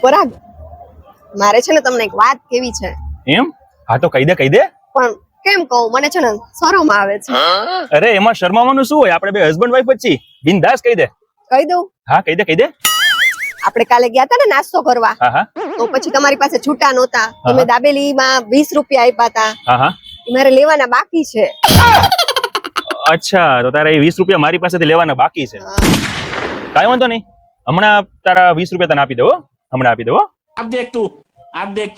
પરાગ, મારે છે ને તમને એક વાત કેવી છે. એમ? હા તો કહી દે પણ કેમ કહું, મને છે ને શરમ આવે છે. અરે એમાં શરમાવાનું શું હોય? આપણે બે હસબન્ડ વાઈફ જ છીએ. બિંદાસ કહી દે. કહી દઉં? હા કહી દે. આપણે કાલે ગયા હતા ને નાસ્તો કરવા, હા તો પછી તમારી પાસે છૂટા નહોતા, તમે દાબેલીમાં 20 રૂપિયા આપ્યા હતા. હા ઈ મારે લેવાના બાકી છે. અચ્છા, તો તારે 20 રૂપિયા મારી પાસેથી લેવાના બાકી છે. કાંઈ વાંધો નહીં, હમણાં તારા 20 રૂપિયા તને આપી દો. હમણાં આપી દો. अब देख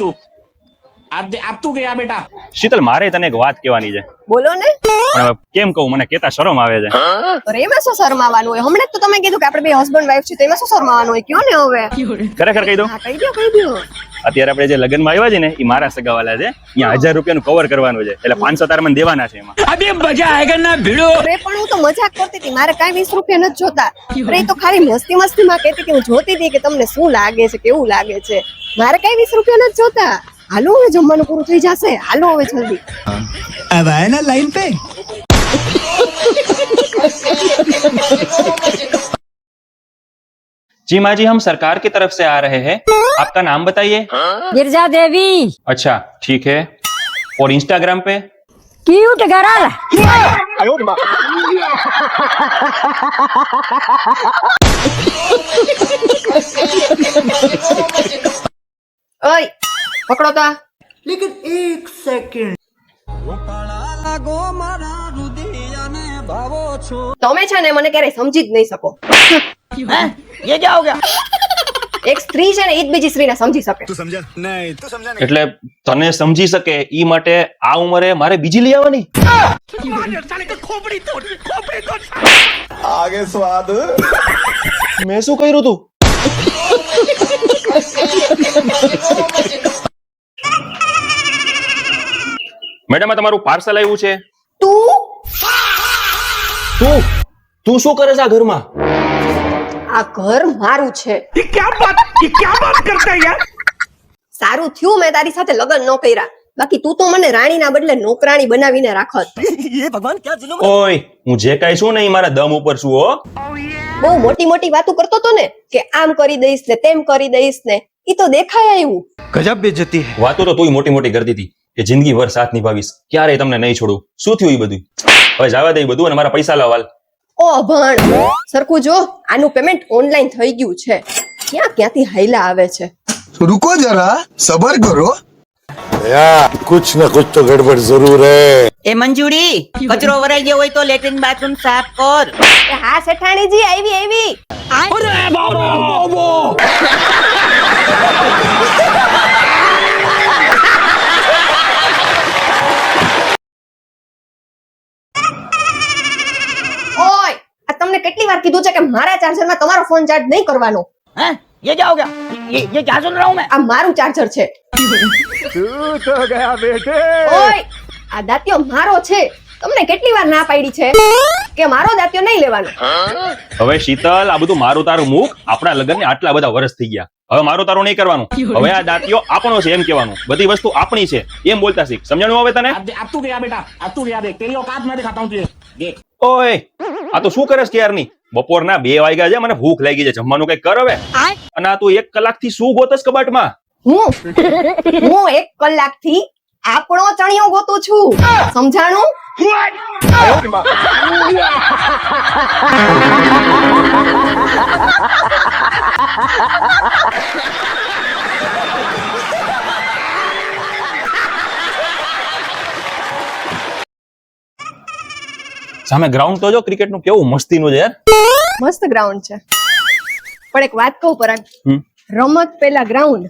तू गया बेटा. શીતલ, મારે તને એક વાત કહેવાની છે, બોલો ને. પણ હવે કેમ કહું, મને કહેતા શરમ આવે છે. અરે એમાં શું શરમાવાનું હોય? હમણાં જ તો તમે કીધું કે આપણે બે હસબન્ડ વાઈફ છે, તો એમાં શું શરમાવાનું હોય? કયો ને હવે. ખરેખર કહી દો. હા, કહી દો. અત્યારે આપણે જે લગ્નમાં આવ્યા છે ને, એ મારા સગાવાલા છે. અહીંયા 1000 રૂપિયાનું કવર કરવાનું છે, એટલે 500 તારે મને દેવાના છે એમાં. अभी मजा आएगा ना भिड़ो. અરે પણ હું તો મજાક કરતી હતી, મારે કાંઈ 20 રૂપિયા નથી જોતા. અરે એ તો ખાલી મસ્તીમાં કહેતી હતી, હું જોતી હતી કે તમને શું લાગે છે, કેવું લાગે છે. મારે કાંઈ 20 રૂપિયા નથી જોતા. હાલો હવે જમવાનું પૂરું થઈ જશે, હાલો હવે જલ્દી. अब आए ना लाइन पे. जी माँ जी, हम सरकार की तरफ से आ रहे हैं, आपका नाम बताइए. गिरजा देवी अच्छा ठीक है. और इंस्टाग्राम पे? क्यूट गरल ઓય પકડો તો. लेकिन एक सेकंड. તમે છે ને મને ક્યારેય સમજી જ નહીં શકો. ये क्या हो गया? એક સ્ત્રી છે ને ઈ જ બીજી સ્ત્રીને સમજી શકે. तू समझा नहीं? तू समझा नहीं? એટલે તને સમજી શકે ઈ માટે આ ઉંમરે મારે બીજી લઈ આવવાની? आगे स्वाद. મેં શું કર્યું તું? મેડમ, આ તમારું પાર્સલ આવ્યું છે. તું તું શું કરે છે આ ઘરમાં? આ ઘર મારું છે. ये क्या बात करता है यार. સારું થયું મેં તારી સાથે લગ્ન ન કર્યા, બાકી તું તો મને રાણીના બદલે નોકરાણી બનાવીને રાખત. ઓય, હું જે કાંઈ છું ને ઈ મારા દમ ઉપર છું હો. બહુ મોટી મોટી વાતો કરતો તો ને કે આમ કરી દઈશ ને તેમ કરી દઈશ ને, ઈ તો દેખાય આવ્યું. गजब बेइज्जती है. વાતો તો તુંય મોટી મોટી કરતી હતી કે જિંદગી ભર સાથ નિભાવીશ, ક્યારેય તમને નહીં છોડું. શું થયું ઈ બધું? હવે જવા દે ઈ બધું અને મારા પૈસા લાવ હાલ. ઓ અભણ, સરખું જો, આનું પેમેન્ટ ઓનલાઈન થઈ ગયું છે. ક્યાંથી હાઈલા આવે છે. रुको जरा सबर करो. कुछ न कुछ तो गड़बड़ जरूर है. ए मंजूरी कचरो वराई गयो હોય તો લેટ્રિન બાથરૂમ સાફ કર. એ હા શેઠાણીજી, આવી. ઓય, આ તમને કેટલી વાર કીધું છે કે મારા ચાર્જરમાં તમારો ફોન ચાર્જ નહીં કરવાનો. हैं? ये क्या हो गया? ये क्या सुन रहा हूँ मैं? આ મારું ચાર્જર છે. ઓય, આ દાંતિયો મારો છે. તમને કેટલી વાર ના પાડી છે કે મારો દાંતિયો નહીં લેવાનો. હવે શીતલ, આ બધું મારું તારું મૂક. આપણા લગ્નને આટલા બધા વર્ષ થઈ ગયા, હવે મારું તારું નહીં કરવાનું. હવે આ દાંતિયો આપણો છે એમ કહેવાનું, બધી વસ્તુ આપણી છે એમ બોલતા શીખ. સમજાણું હવે તને? अब तू गया बेटा. अब तू गया. देख तेरी औकात मैं दिखाता हूँ तुझे. देख. ઓય, આ તો શું કરે છે ક્યારની? બપોરના 2 વાગ્યા છે, મને ભૂખ લાગી છે, જમવાનું કઈ કર હવે. અને આ તું 1 કલાકથી શું ગોતસ કબાટમાં? હું 1 કલાકથી આપણો ચણિયો ગોતું છું. સમજાણું? સામે ગ્રાઉન્ડ તો જો ક્રિકેટનું કેવું મસ્તીનું છે યાર. મસ્ત ગ્રાઉન્ડ છે, પણ એક વાત કહું પરાગ, રમત પહેલા ગ્રાઉન્ડ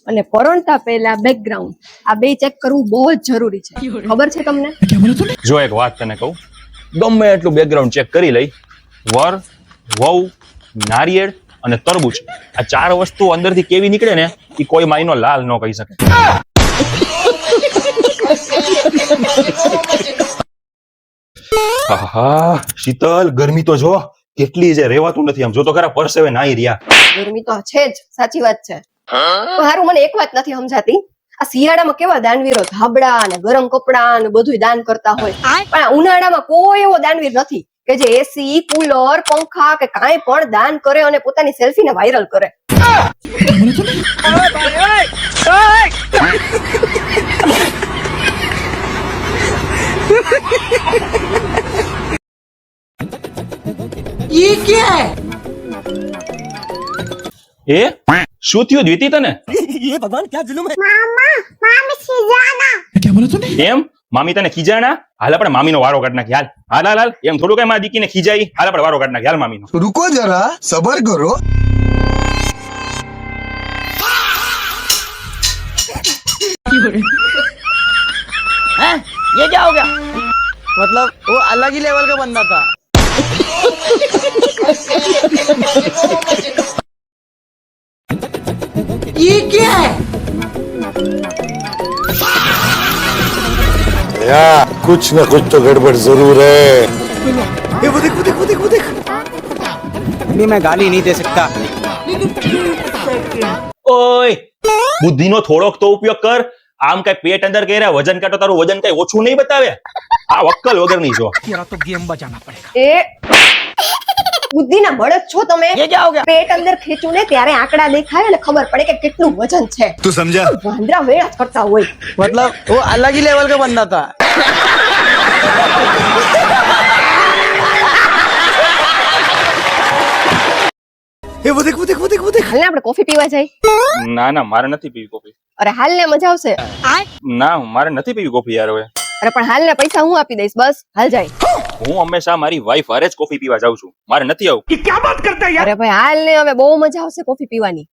અને પરણતા પહેલા બેકગ્રાઉન્ડ, આ બે ચેક કરવું બહુ જ જરૂરી છે. ખબર છે તમને? જો એક વાત તને કહું, ગમે એટલું બેકગ્રાઉન્ડ ચેક કરી લઈ, વર, વહુ, નારિયેળ અને તરબૂચ, આ 4 વસ્તુ અંદરથી કેવી નીકળે ને એ કોઈ માઈનો લાલ ન કહી શકે. આહા, શીતલ, ગરમી તો જો કેટલી છે, રેવાતું નથી. આમ જો તો ખરા, પરસેવે નાઈ રહ્યા. ગરમી તો છે જ, સાચી વાત છે. હારું, મને એક વાત નથી સમજાતી, આ શિયાળામાં કેવા દાનવીરો ધાબળા અને ગરમ કપડા ને બધું દાન કરતા હોય, પણ આ ઉનાળામાં કોઈ એવો દાનવીર નથી કે જે એસી કુલર પંખા કે કાંઈ પણ દાન કરે અને પોતાની સેલ્ફીને વાયરલ કરે. એ શું થયું દ્વિતી તને? એમ મામી તને ખીજાણા? હાલ આપણે મામીનો વારો કાઢ નાખી. હાલ હાલ હાલ હાલ. એમ થોડું કઈ મારી દીકરીને ખીજાઈ. હાલ આપણે વારો કાઢ નાખી. હાલ મામીનો. रुको जरा सबर करो. हैं? ये क्या हो गया? मतलब वो अलग ही लेवल का बंदा था. ये क्या है? या कुछ न कुछ तो गड़बड़ जरूर है. ये वो देख वो देख वो देख वो देख. अभी मैं गाली नहीं दे सकता. ઓય બુદ્ધિનો થોડોક તો ઉપયોગ કર. આમ કઈ પેટ અંદર કર્યા વજન કાટો તારું વજન કઈ ઓછું નહીં બતાવે. આ વક્કલ વગરની છો. એ બુદ્ધિના બળદ છો તમે. ये क्या हो गया? પેટ અંદર ખેંચું ને ત્યારે આંકડા દેખાય એટલે ખબર પડે કે કેટલું વજન છે. तू समझा? વાંદરા વેળા જ करता હોય. मतलब वो अलग ही लेवल का बंदा था. ये वो देख वो देख वो देख वो देख. હાલને આપણે કોફી પીવા જાય. ના ના મારે નથી પીવી કોફી. અરે હાલને મજા આવશે. ના મારે નથી પીવી કોફી યાર હવે. અરે પણ હાલને પૈસા હું આપી દઈશ બસ હાલ જાય. હું હંમેશા મારી વાઈફ હારે જ કોફી પીવા જાઉં છું. મારે નથી આવું. અરે ભાઈ હાલને હવે બહુ મજા આવશે કોફી પીવાની.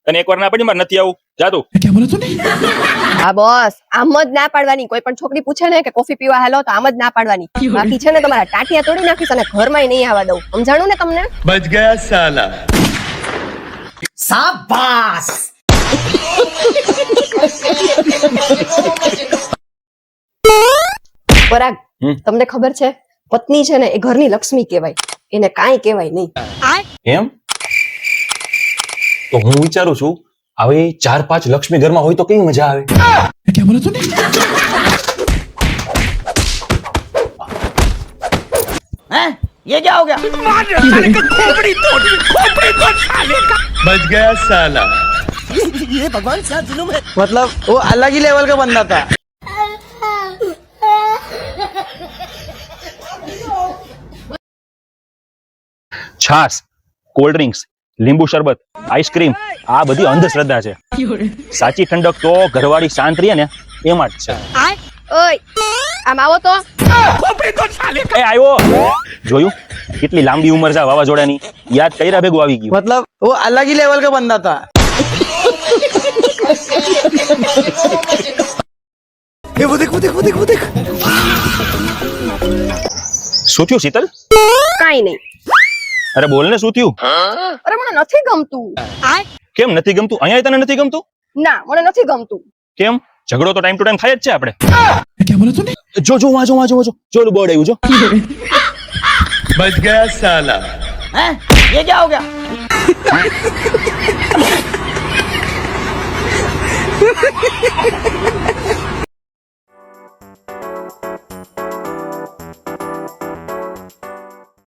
તને એકવાર ના પડી મારે નથી આવું. જા તું. હા બસ આમ જ ના પાડવાની. કોઈ પણ છોકરી પૂછે ને કે કોફી પીવા હાલો તો આમ જ ના પાડવાની. બાકી છે ને તમારા ટાટિયા તોડી નાખીશ અને ઘરમાં નહીં આવવા દઉં. સમજાણું ને તમને? बच गया साला. शाबाश. પરાગ તમને ખબર છે પત્ની છે ને એ ઘરની લક્ષ્મી કહેવાય. એને કાંઈ કહેવાય નહીં. એમ તો હું વિચારું છું હવે 4-5 લક્ષ્મી ઘરમાં હોય તો કેવી મજા આવે. हैं? ये क्या हो गया? बच गया साला. मतलब वो अलग ही लेवल का बंदा था. છાસ કોલ્ડ ડ્રિંક્સ લીંબુ શરબત આઈસ્ક્રીમ આ બધી અંધશ્રદ્ધા છે. સાચી ઠંડક તો ઘરવાળી શાંત રહે ને એમાં જ છે. ઓય આમ આવો તો. એ આવ્યો જોયું કેટલી લાંબી ઉંમર છે આ વાવાઝોડાની. યાદ કર્યા ભેગું આવી ગયું. मतलब वो अलग ही लेवल का बंदा था. ये वो देख वो देख वो देख वो देख. શું થયું શીતલ? કાંઈ નહીં. અરે બોલ ને શું થયું? અરે મને નથી ગમતું. કેમ નથી ગમતું? અહીંયા તને નથી ગમતું? ના મને નથી ગમતું. કેમ? ઝઘડો તો ટાઈમ ટુ ટાઈમ થાય જ છે આપણે. જો જો વાંચો વાંચો વાંચો જો ઓલું બોર્ડ આવ્યું જો. बच गया साला. हैं? ये क्या हो गया?